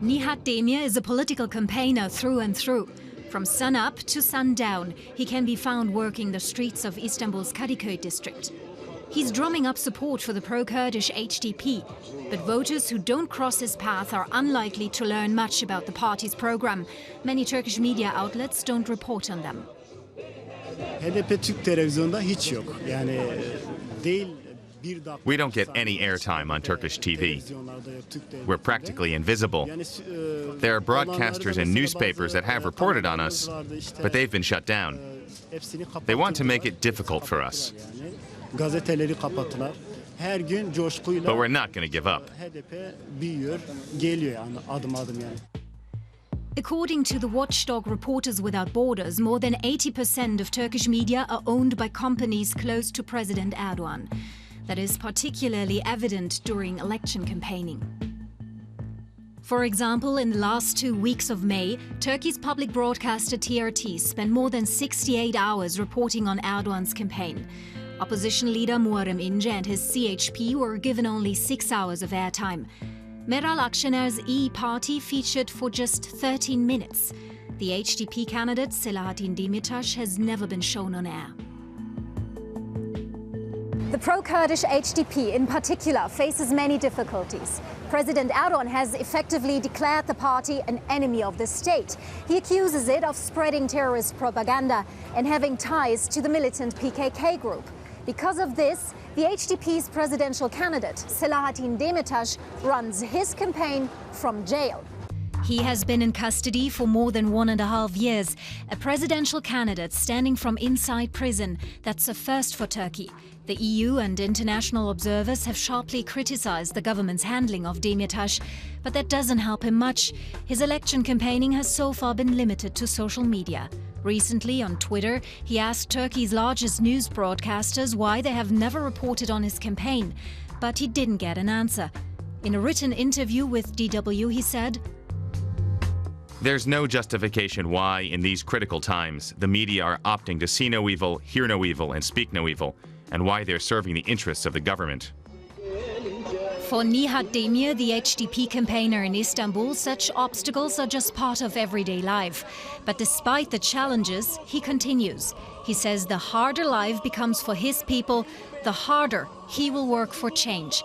Nihat Demir is a political campaigner through and through. From sun-up to sundown, he can be found working the streets of Istanbul's Kadıköy district. He's drumming up support for the pro-Kurdish HDP, but voters who don't cross his path are unlikely to learn much about the party's program. Many Turkish media outlets don't report on them. HDP Türk televizyonda hiç yok. Yani değil. We don't get any airtime on Turkish TV. We're practically invisible. There are broadcasters and newspapers that have reported on us, but they've been shut down. They want to make it difficult for us. But we're not going to give up. According to the watchdog Reporters Without Borders, more than 80% of Turkish media are owned by companies close to President Erdogan. That is particularly evident during election campaigning. For example, in the last 2 weeks of May, Turkey's public broadcaster TRT spent more than 68 hours reporting on Erdogan's campaign. Opposition leader Muharrem İnce and his CHP were given only 6 hours of airtime. Meral Akşener's E-Party featured for just 13 minutes. The HDP candidate Selahattin Demirtas has never been shown on air. The pro-Kurdish HDP in particular faces many difficulties. President Erdogan has effectively declared the party an enemy of the state. He accuses it of spreading terrorist propaganda and having ties to the militant PKK group. Because of this, the HDP's presidential candidate, Selahattin Demirtas, runs his campaign from jail. He has been in custody for more than 1.5 years. A presidential candidate standing from inside prison. That's a first for Turkey. The EU and international observers have sharply criticized the government's handling of Demirtas, but that doesn't help him much. His election campaigning has so far been limited to social media. Recently, on Twitter, he asked Turkey's largest news broadcasters why they have never reported on his campaign, but he didn't get an answer. In a written interview with DW, he said, "There's no justification why, in these critical times, the media are opting to see no evil, hear no evil, and speak no evil, and why they're serving the interests of the government." For Nihat Demir, the HDP campaigner in Istanbul, such obstacles are just part of everyday life. But despite the challenges, he continues. He says the harder life becomes for his people, the harder he will work for change.